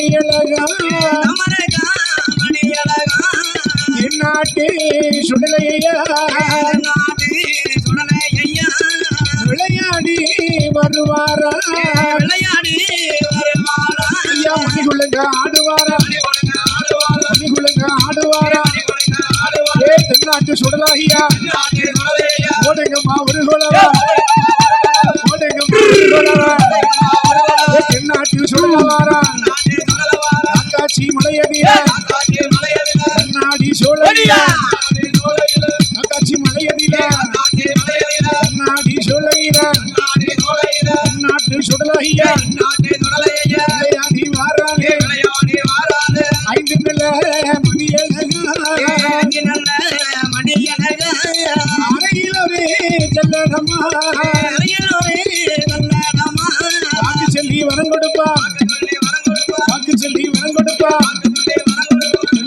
மணியழகா என்னாட்டு சுடலையா விளையாடி வருவாரா ஐயா மணிகுழுங்க ஆடுவாரா மணிகுழுங்க ஆடுவாரா ஏ தென்னாட்டு சுடலையா ஓடுங்கம்மா ஒரு குலவா ஓடுங்கம்மா ஒரு குலவா ஏ தென்னாட்டு சுடலவாரா அக்காச்சி மலையடியா கண்ணாடி சோழலியா அக்காச்சி மலையடியா கண்ணாடி சோழையில நாட்டு சுடலையா விளையாடி வாரானே ஐந்து நல்ல மணியழகா அறையிலவே செல்லடமா வாக்கு சொல்லி வரம் கொடுப்பா வாக்கு சொல்லி வரம் கொடுப்பா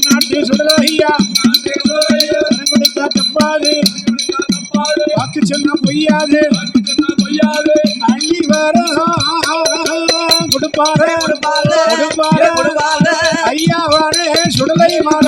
நாட்டு சுடலையா வரம் கொடுத்தா தப்பாது வாக்கு சொன்னா பொய்யாது அள்ளி வர கொடுப்பாரு ஐயாவானே சுடலை மாற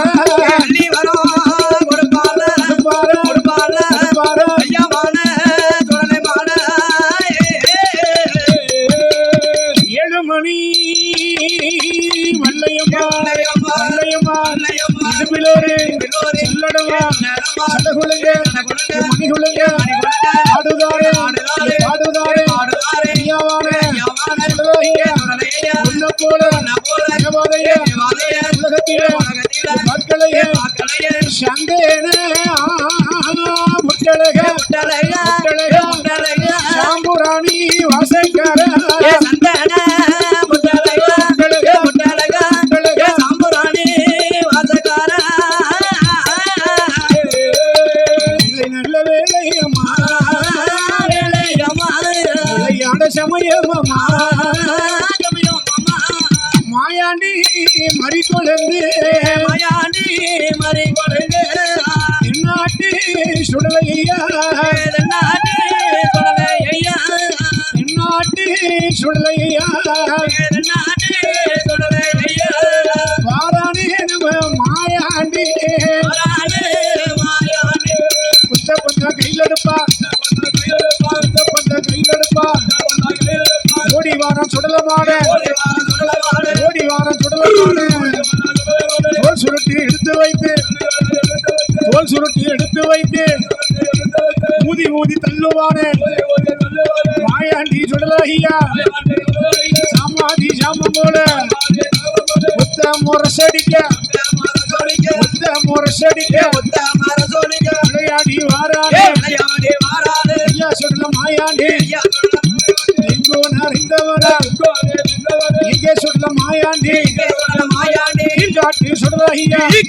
சாம்புராணி வாசக்கார சமயமா மாயாண்டி மறிக்கொழுந்து என்னாட்டு சுடலையா என்னாட்டு சுடலையா வாரானே நம்ம மாயாண்டி புத்த பந்த கையில் எடுப்பா ஓடி வாரம் சுடலமான ஓடி வாரம் சுடலமான தோல் சுருட்டி எடுத்து வைத்து ஊதி ஊதி தள்ளுவானே மாயாண்டி சுடலையா சாமாதி சாமம் போல ஒத்த முரசடிக்க விளையாடி வாரானே ஐயா சுடல மாயாண்டி எங்கோ அறிந்தவரா இங்கே சுடல மாயாண்டி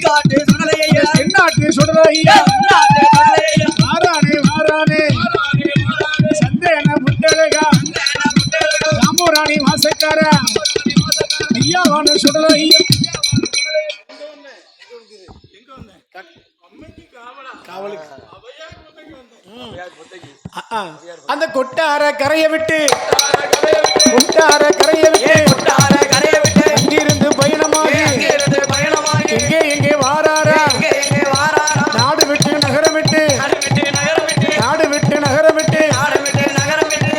காட்டு சுடலையா தென்னாட்டு சுடலையா வாரானே சந்தேன புத்தழகா சாம்புராணி வாசக்கார ஐயாவான சுடலையா அந்த கொட்டார கரையை விட்டு அங்கிருந்து பயணமாக எங்கே வாராரா நாடு விட்டு நகரம் விட்டு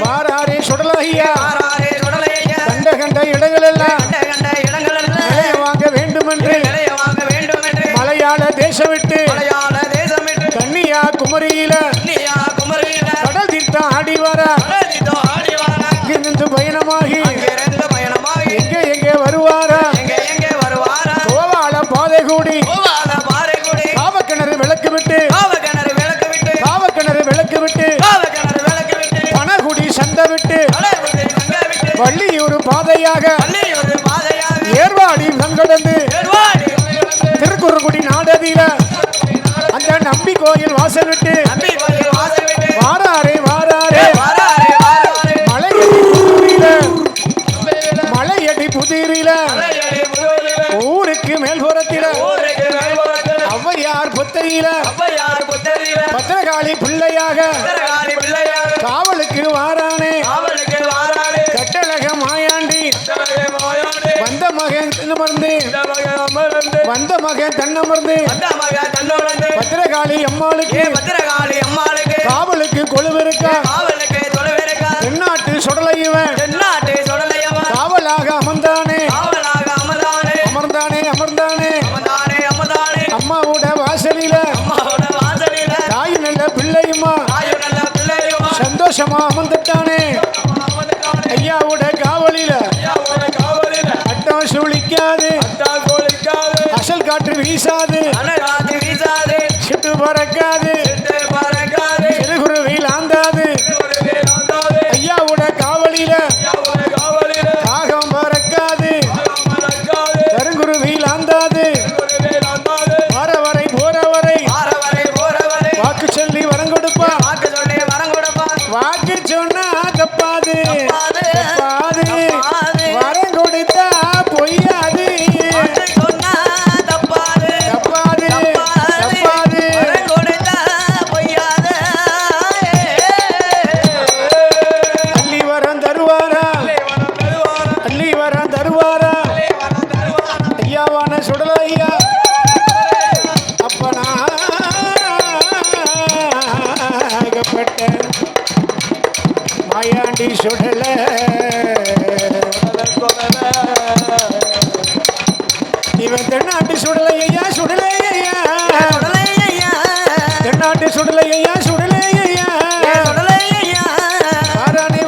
வாராரே சுடலையா கண்ட இடங்கள் எல்லாம் வாங்க வேண்டுமென்று மலையாள தேசம் விட்டு கன்னியாகுமரியில கடல் தீர்த்தம் ஆடி வர இங்கிருந்து பயணமாகி எங்கே வருவாரா கோவாள பாதை கூடி காவக்கிணறு விளக்கு விட்டு பனகுடி சந்தை விட்டு வள்ளியூர் பாதையாக ஏர்வாடி கடந்து திருக்குறுங்குடி நாடதியில அந்த நம்பி கோயில் வாசல் விட்டு வாராரே மலையடி புதிரில ஊருக்கு மேல்புறத்தில ஔவையார் புத்தரியில பத்திரகாளி பிள்ளையாக காவலுக்கு வாரானே கட்டழக மாயாண்டி வந்த மகன் தன்னமர்ந்து வந்த மகன் தன்னமர்ந்து பத்திரகாளி அம்மாளுக்கு காவலுக்கு கொழுவிருக்கா தென்னாட்டு சுடலை இவன் காவலாக அமர்ந்தானே அம்மாவோட வாசலில தாய் நல்ல பிள்ளையுமா சந்தோஷமா அமர்ந்துட்டானே ஐயாவோட காவலில அட்டம் சுழிக்காது அசல் காற்று வீசாது சிட்டு பறக்காது சிறுகுருவில் ஆந்தாது ஐயாவோட காவலில காகம் பறக்காது கருங்குருவில் ஆந்தாது வாரவரை போறவரை வாக்கு சொல்லி வரம் கொடுப்பா வாக்கு சொன்னா தப்பாது வரம் கொடுத்தா பொய்யாது மாயாண்டி சுடல இவன் தென்னாட்டு சுடலையா தென்னாட்டு சுடலையா வாரானே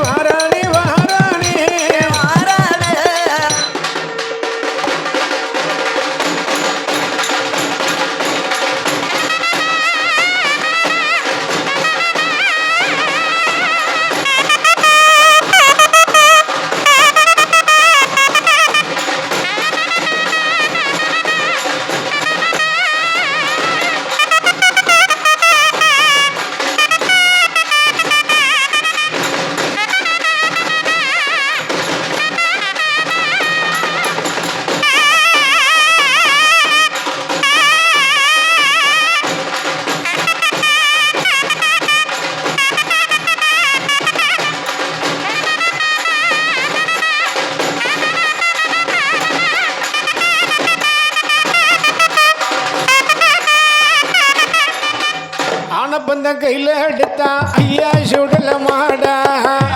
ஆனப்பந்தம் கையில எடுத்தா ஐயா சுடல மாடா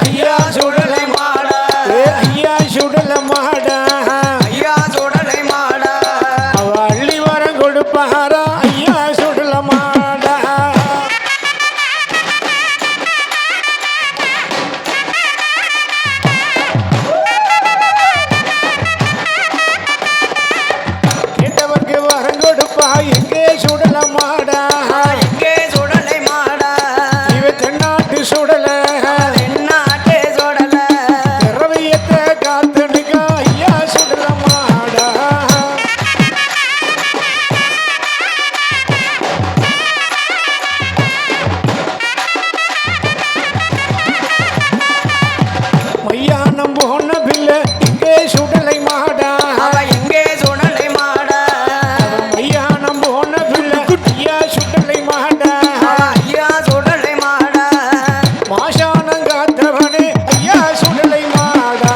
ஐயா சுடலை மாடா அவ அள்ளி வரம் கொடுப்பாரா ஐயா சுடல மாடா கேட்டவர்க்கு வரம் கொடுப்பா எங்கே சுடல மாடா சுடல திரவியத்தை காத்தனுக்கா ஐயா சுடல மாடா மையானம் போன பில்ல இங்கே சுடலை மாடா மையானம் போன பில்ல ஐயா சுடலை மாடா மாசானங்காத்தவனே ஐயா சுடலை மாடா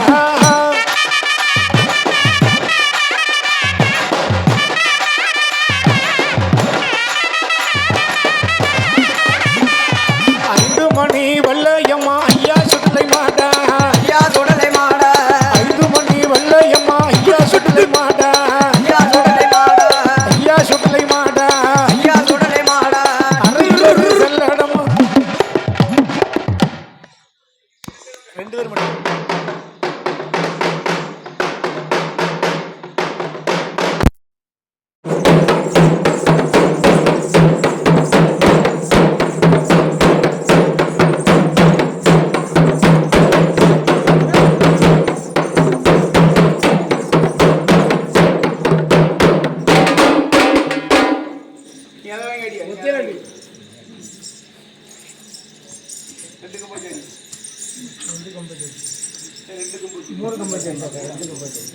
ஐந்து மணி வல்லையம்மா ஐயா சுடலை மாடா 5 மணி வல்லையம்மா ஐயா சுடலை மாடா அரையிலொரு செல்லடமா 2 பேர் மட்டும் மூணு கம்பெனி